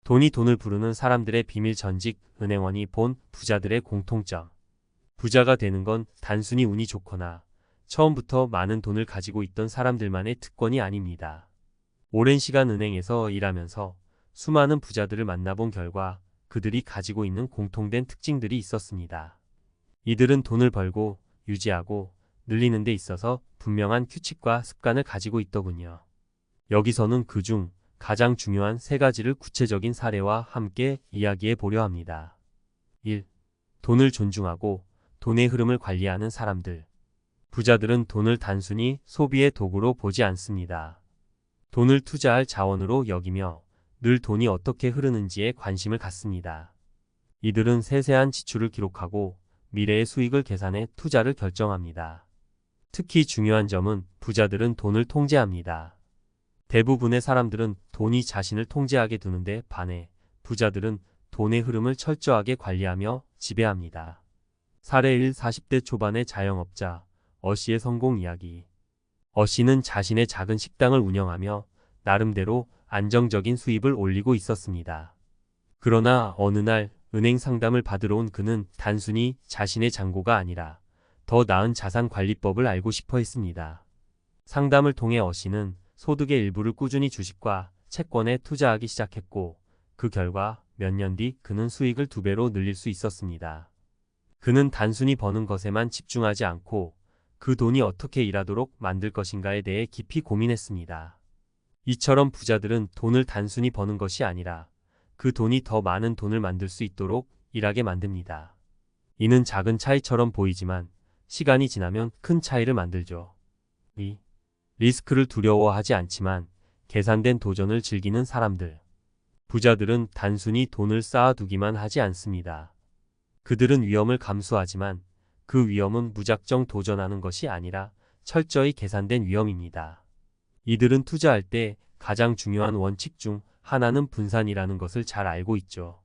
돈을 부르는 사람들의 비밀 전직 은행원이 본 부자들의 공통점. 부자가 되는 건 단순히 운이 좋거나 처음부터 많은 돈을 가지고 있던 사람들만의 특권이 아닙니다. 오랜 시간 은행에서 일하면서 수많은 부자들을 만나본 결과 그들이 가지고 있는 공통된 특징들이 있었습니다. 이들은 돈을 벌고 유지하고 늘리는 데 있어서 분명한 규칙과 습관을 가지고 있더군요. 여기서는 그중 가장 중요한 세 가지를 구체적인 사례와 함께 이야기해 보려 합니다. 1. 돈을 존중하고 돈의 흐름을 관리하는 사람들. 부자들은 돈을 단순히 소비의 도구로 보지 않습니다. 돈을 투자할 자원으로 여기며 늘 돈이 어떻게 흐르는지에 관심을 갖습니다. 이들은 세세한 지출을 기록하고 미래의 수익을 계산해 투자를 결정합니다. 특히 중요한 점은 부자들은 돈을 통제합니다. 대부분의 사람들은 돈이 자신을 통제하게 두는데 반해 부자들은 돈의 흐름을 철저하게 관리하며 지배합니다. 사례 1. 40대 초반의 자영업자 어씨의 성공 이야기. 어씨는 자신의 작은 식당을 운영하며 나름대로 안정적인 수입을 올리고 있었습니다. 그러나 어느 날 은행 상담을 받으러 온 그는 단순히 자신의 잔고가 아니라 더 나은 자산 관리법을 알고 싶어 했습니다. 상담을 통해 어씨는 소득의 일부를 꾸준히 주식과 채권에 투자하기 시작했고 그 결과 몇 년 뒤 그는 수익을 2배로 늘릴 수 있었습니다. 그는 단순히 버는 것에만 집중하지 않고 그 돈이 어떻게 일하도록 만들 것인가에 대해 깊이 고민했습니다. 이처럼 부자들은 돈을 단순히 버는 것이 아니라 그 돈이 더 많은 돈을 만들 수 있도록 일하게 만듭니다. 이는 작은 차이처럼 보이지만 시간이 지나면 큰 차이를 만들죠. 2. 리스크를 두려워하지 않지만 계산된 도전을 즐기는 사람들. 부자들은 단순히 돈을 쌓아두기만 하지 않습니다. 그들은 위험을 감수하지만 그 위험은 무작정 도전하는 것이 아니라 철저히 계산된 위험입니다. 이들은 투자할 때 가장 중요한 원칙 중 하나는 분산이라는 것을 잘 알고 있죠.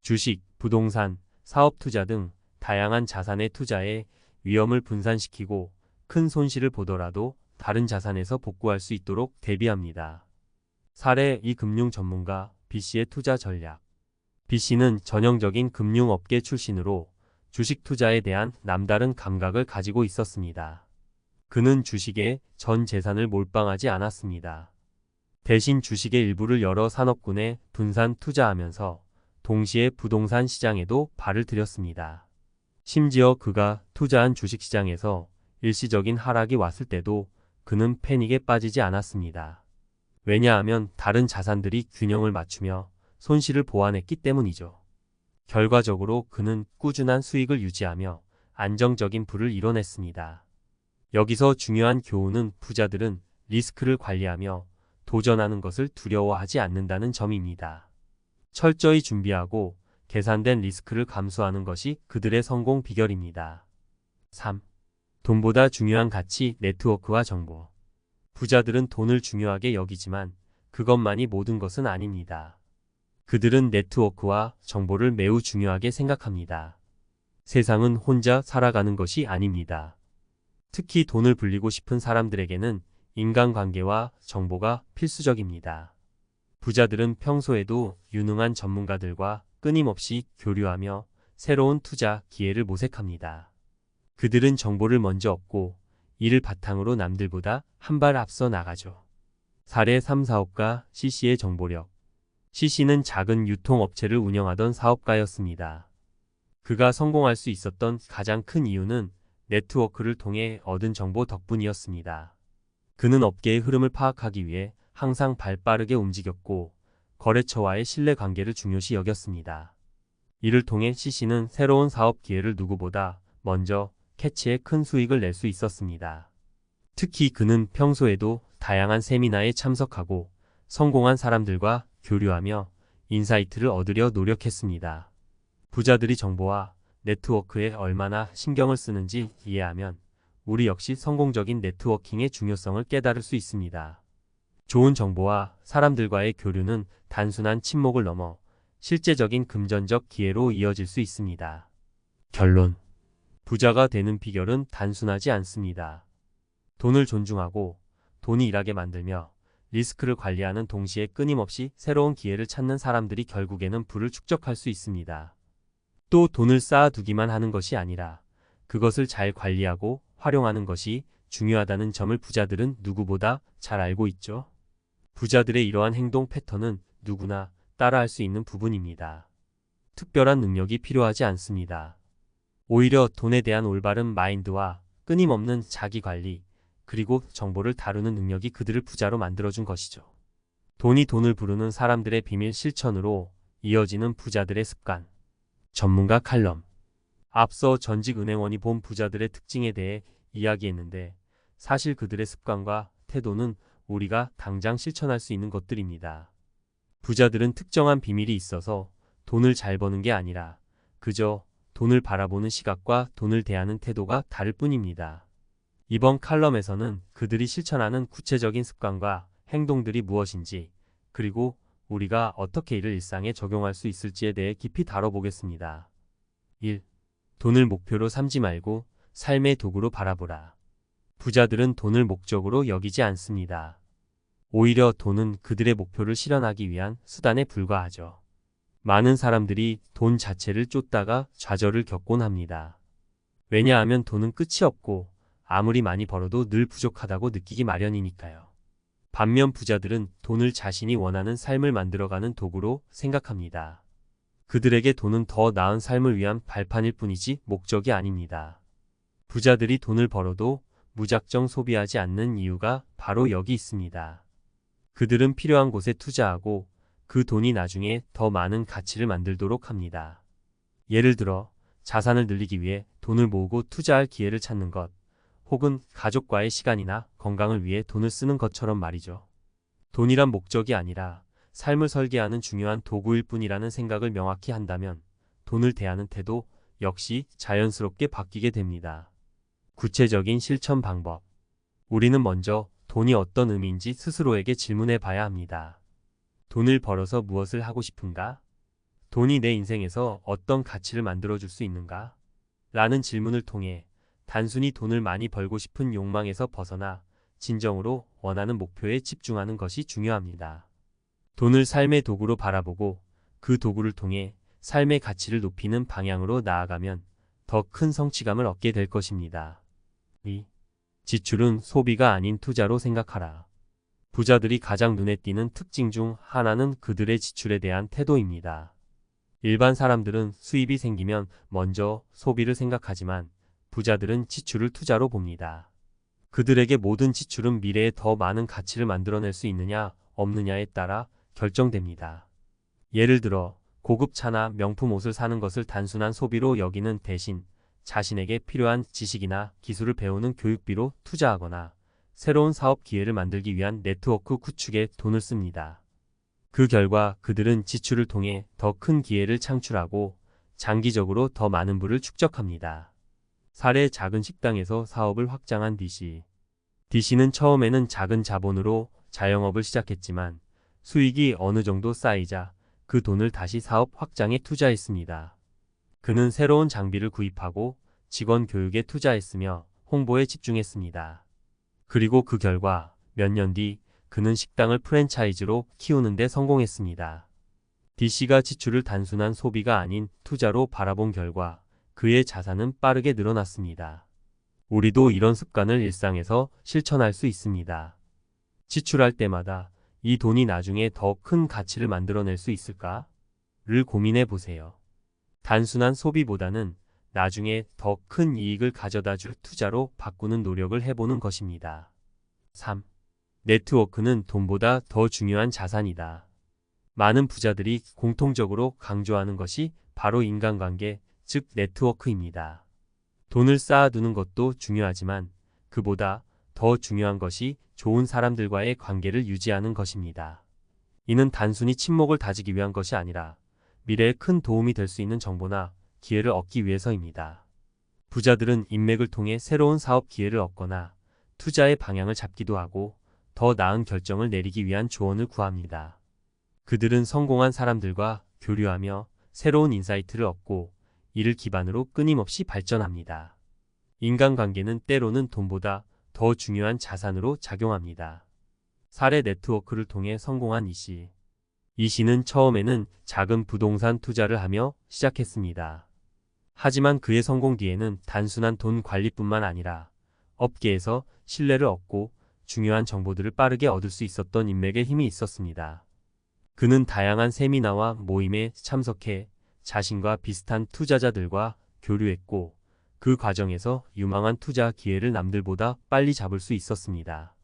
주식, 부동산, 사업 투자 등 다양한 자산의 투자에 위험을 분산시키고 큰 손실을 보더라도 다른 자산에서 복구할 수 있도록 대비합니다. 사례 2. 금융 전문가 B씨의 투자 전략. B씨는 전형적인 금융업계 출신으로 주식 투자에 대한 남다른 감각을 가지고 있었습니다. 그는 주식에 전 재산을 몰빵하지 않았습니다. 대신 주식의 일부를 여러 산업군에 분산 투자하면서 동시에 부동산 시장에도 발을 들였습니다. 심지어 그가 투자한 주식시장에서 일시적인 하락이 왔을 때도 그는 패닉에 빠지지 않았습니다. 왜냐하면 다른 자산들이 균형을 맞추며 손실을 보완했기 때문이죠. 결과적으로 그는 꾸준한 수익을 유지하며 안정적인 부를 이뤄냈습니다. 여기서 중요한 교훈은 부자들은 리스크를 관리하며 도전하는 것을 두려워하지 않는다는 점입니다. 철저히 준비하고 계산된 리스크를 감수하는 것이 그들의 성공 비결입니다. 3. 돈보다 중요한 가치, 네트워크와 정보. 부자들은 돈을 중요하게 여기지만 그것만이 모든 것은 아닙니다. 그들은 네트워크와 정보를 매우 중요하게 생각합니다. 세상은 혼자 살아가는 것이 아닙니다. 특히 돈을 불리고 싶은 사람들에게는 인간관계와 정보가 필수적입니다. 부자들은 평소에도 유능한 전문가들과 끊임없이 교류하며 새로운 투자 기회를 모색합니다. 그들은 정보를 먼저 얻고 이를 바탕으로 남들보다 한 발 앞서 나가죠. 사례 3. 사업가 C씨의 정보력. C씨는 작은 유통업체를 운영하던 사업가였습니다. 그가 성공할 수 있었던 가장 큰 이유는 네트워크를 통해 얻은 정보 덕분이었습니다. 그는 업계의 흐름을 파악하기 위해 항상 발빠르게 움직였고 거래처와의 신뢰관계를 중요시 여겼습니다. 이를 통해 C씨는 새로운 사업 기회를 누구보다 먼저 캐치해 큰 수익을 낼 수 있었습니다. 특히 그는 평소에도 다양한 세미나에 참석하고 성공한 사람들과 교류하며 인사이트를 얻으려 노력했습니다. 부자들이 정보와 네트워크에 얼마나 신경을 쓰는지 이해하면 우리 역시 성공적인 네트워킹의 중요성을 깨달을 수 있습니다. 좋은 정보와 사람들과의 교류는 단순한 친목을 넘어 실제적인 금전적 기회로 이어질 수 있습니다. 결론. 부자가 되는 비결은 단순하지 않습니다. 돈을 존중하고 돈이 일하게 만들며 리스크를 관리하는 동시에 끊임없이 새로운 기회를 찾는 사람들이 결국에는 부를 축적할 수 있습니다. 또 돈을 쌓아두기만 하는 것이 아니라 그것을 잘 관리하고 활용하는 것이 중요하다는 점을 부자들은 누구보다 잘 알고 있죠. 부자들의 이러한 행동 패턴은 누구나 따라할 수 있는 부분입니다. 특별한 능력이 필요하지 않습니다. 오히려 돈에 대한 올바른 마인드와 끊임없는 자기관리, 그리고 정보를 다루는 능력이 그들을 부자로 만들어준 것이죠. 돈이 돈을 부르는 사람들의 비밀 실천으로 이어지는 부자들의 습관. 전문가 칼럼. 앞서 전직 은행원이 본 부자들의 특징에 대해 이야기했는데 사실 그들의 습관과 태도는 우리가 당장 실천할 수 있는 것들입니다. 부자들은 특정한 비밀이 있어서 돈을 잘 버는 게 아니라 그저 돈을 바라보는 시각과 돈을 대하는 태도가 다를 뿐입니다. 이번 칼럼에서는 그들이 실천하는 구체적인 습관과 행동들이 무엇인지, 그리고 우리가 어떻게 이를 일상에 적용할 수 있을지에 대해 깊이 다뤄보겠습니다. 1. 돈을 목표로 삼지 말고 삶의 도구로 바라보라. 부자들은 돈을 목적으로 여기지 않습니다. 오히려 돈은 그들의 목표를 실현하기 위한 수단에 불과하죠. 많은 사람들이 돈 자체를 쫓다가 좌절을 겪곤 합니다. 왜냐하면 돈은 끝이 없고 아무리 많이 벌어도 늘 부족하다고 느끼기 마련이니까요. 반면 부자들은 돈을 자신이 원하는 삶을 만들어가는 도구로 생각합니다. 그들에게 돈은 더 나은 삶을 위한 발판일 뿐이지 목적이 아닙니다. 부자들이 돈을 벌어도 무작정 소비하지 않는 이유가 바로 여기 있습니다. 그들은 필요한 곳에 투자하고 그 돈이 나중에 더 많은 가치를 만들도록 합니다. 예를 들어 자산을 늘리기 위해 돈을 모으고 투자할 기회를 찾는 것, 혹은 가족과의 시간이나 건강을 위해 돈을 쓰는 것처럼 말이죠. 돈이란 목적이 아니라 삶을 설계하는 중요한 도구일 뿐이라는 생각을 명확히 한다면 돈을 대하는 태도 역시 자연스럽게 바뀌게 됩니다. 구체적인 실천 방법. 우리는 먼저 돈이 어떤 의미인지 스스로에게 질문해 봐야 합니다. 돈을 벌어서 무엇을 하고 싶은가? 돈이 내 인생에서 어떤 가치를 만들어줄 수 있는가? 라는 질문을 통해 단순히 돈을 많이 벌고 싶은 욕망에서 벗어나 진정으로 원하는 목표에 집중하는 것이 중요합니다. 돈을 삶의 도구로 바라보고 그 도구를 통해 삶의 가치를 높이는 방향으로 나아가면 더 큰 성취감을 얻게 될 것입니다. 2. 지출은 소비가 아닌 투자로 생각하라. 부자들이 가장 눈에 띄는 특징 중 하나는 그들의 지출에 대한 태도입니다. 일반 사람들은 수입이 생기면 먼저 소비를 생각하지만 부자들은 지출을 투자로 봅니다. 그들에게 모든 지출은 미래에 더 많은 가치를 만들어낼 수 있느냐 없느냐에 따라 결정됩니다. 예를 들어 고급 차나 명품 옷을 사는 것을 단순한 소비로 여기는 대신 자신에게 필요한 지식이나 기술을 배우는 교육비로 투자하거나 새로운 사업 기회를 만들기 위한 네트워크 구축에 돈을 씁니다. 그 결과 그들은 지출을 통해 더 큰 기회를 창출하고 장기적으로 더 많은 부를 축적합니다. 사례 작은 식당에서 사업을 확장한 DC는 처음에는 작은 자본으로 자영업을 시작했지만 수익이 어느 정도 쌓이자 그 돈을 다시 사업 확장에 투자했습니다. 그는 새로운 장비를 구입하고 직원 교육에 투자했으며 홍보에 집중했습니다. 그리고 그 결과 몇 년 뒤 그는 식당을 프랜차이즈로 키우는 데 성공했습니다. DC가 지출을 단순한 소비가 아닌 투자로 바라본 결과 그의 자산은 빠르게 늘어났습니다. 우리도 이런 습관을 일상에서 실천할 수 있습니다. 지출할 때마다 이 돈이 나중에 더 큰 가치를 만들어낼 수 있을까? 를 고민해 보세요. 단순한 소비보다는 나중에 더 큰 이익을 가져다 줄 투자로 바꾸는 노력을 해보는 것입니다. 3. 네트워크는 돈보다 더 중요한 자산이다. 많은 부자들이 공통적으로 강조하는 것이 바로 인간관계, 즉 네트워크입니다. 돈을 쌓아두는 것도 중요하지만 그보다 더 중요한 것이 좋은 사람들과의 관계를 유지하는 것입니다. 이는 단순히 친목을 다지기 위한 것이 아니라 미래에 큰 도움이 될 수 있는 정보나 기회를 얻기 위해서입니다. 부자들은 인맥을 통해 새로운 사업 기회를 얻거나 투자의 방향을 잡기도 하고 더 나은 결정을 내리기 위한 조언을 구합니다. 그들은 성공한 사람들과 교류하며 새로운 인사이트를 얻고 이를 기반으로 끊임없이 발전합니다. 인간관계는 때로는 돈보다 더 중요한 자산으로 작용합니다. 사례 네트워크를 통해 성공한 이 씨. 이 씨는 처음에는 작은 부동산 투자를 하며 시작했습니다. 하지만 그의 성공 뒤에는 단순한 돈 관리뿐만 아니라 업계에서 신뢰를 얻고 중요한 정보들을 빠르게 얻을 수 있었던 인맥의 힘이 있었습니다. 그는 다양한 세미나와 모임에 참석해 자신과 비슷한 투자자들과 교류했고 그 과정에서 유망한 투자 기회를 남들보다 빨리 잡을 수 있었습니다.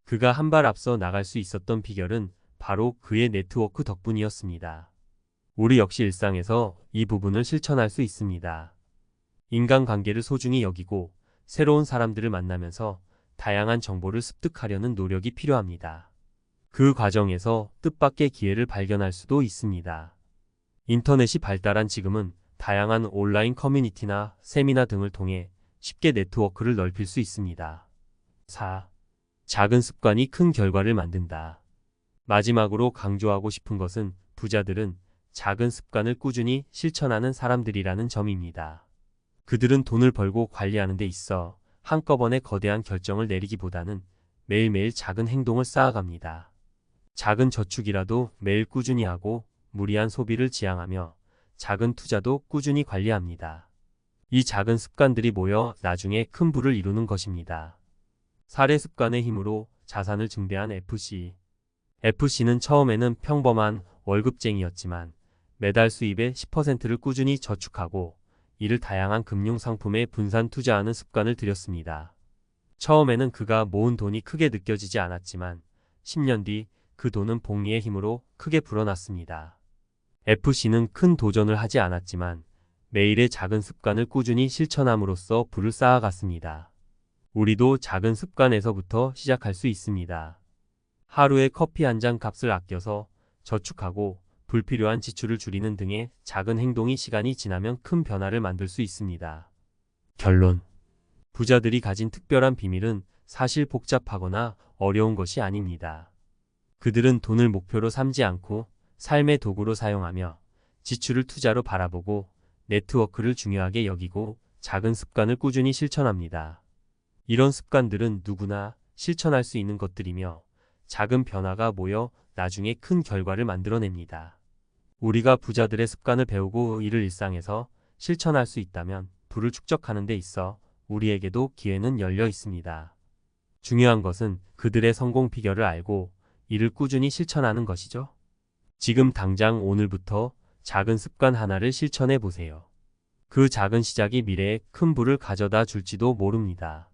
그가 한 발 앞서 나갈 수 있었던 비결은 바로 그의 네트워크 덕분이었습니다. 우리 역시 일상에서 이 부분을 실천할 수 있습니다. 인간관계를 소중히 여기고 새로운 사람들을 만나면서 다양한 정보를 습득하려는 노력이 필요합니다. 그 과정에서 뜻밖의 기회를 발견할 수도 있습니다. 인터넷이 발달한 지금은 다양한 온라인 커뮤니티나 세미나 등을 통해 쉽게 네트워크를 넓힐 수 있습니다. 4. 작은 습관이 큰 결과를 만든다. 마지막으로 강조하고 싶은 것은 부자들은 작은 습관을 꾸준히 실천하는 사람들이라는 점입니다. 그들은 돈을 벌고 관리하는 데 있어 한꺼번에 거대한 결정을 내리기보다는 매일매일 작은 행동을 쌓아갑니다. 작은 저축이라도 매일 꾸준히 하고 무리한 소비를 지양하며 작은 투자도 꾸준히 관리합니다. 이 작은 습관들이 모여 나중에 큰 부를 이루는 것입니다. 사례 습관의 힘으로 자산을 증대한 FC. FC는 처음에는 평범한 월급쟁이였지만 매달 수입의 10%를 꾸준히 저축하고 이를 다양한 금융상품에 분산 투자하는 습관을 들였습니다. 처음에는 그가 모은 돈이 크게 느껴지지 않았지만 10년 뒤 그 돈은 복리의 힘으로 크게 불어났습니다. FC는 큰 도전을 하지 않았지만 매일의 작은 습관을 꾸준히 실천함으로써 부를 쌓아갔습니다. 우리도 작은 습관에서부터 시작할 수 있습니다. 하루에 커피 한 잔 값을 아껴서 저축하고 불필요한 지출을 줄이는 등의 작은 행동이 시간이 지나면 큰 변화를 만들 수 있습니다. 결론. 부자들이 가진 특별한 비밀은 사실 복잡하거나 어려운 것이 아닙니다. 그들은 돈을 목표로 삼지 않고 삶의 도구로 사용하며 지출을 투자로 바라보고 네트워크를 중요하게 여기고 작은 습관을 꾸준히 실천합니다. 이런 습관들은 누구나 실천할 수 있는 것들이며 작은 변화가 모여 나중에 큰 결과를 만들어냅니다. 우리가 부자들의 습관을 배우고 이를 일상에서 실천할 수 있다면 부를 축적하는 데 있어 우리에게도 기회는 열려 있습니다. 중요한 것은 그들의 성공 비결을 알고 이를 꾸준히 실천하는 것이죠. 지금 당장 오늘부터 작은 습관 하나를 실천해 보세요. 그 작은 시작이 미래에 큰 부를 가져다 줄지도 모릅니다.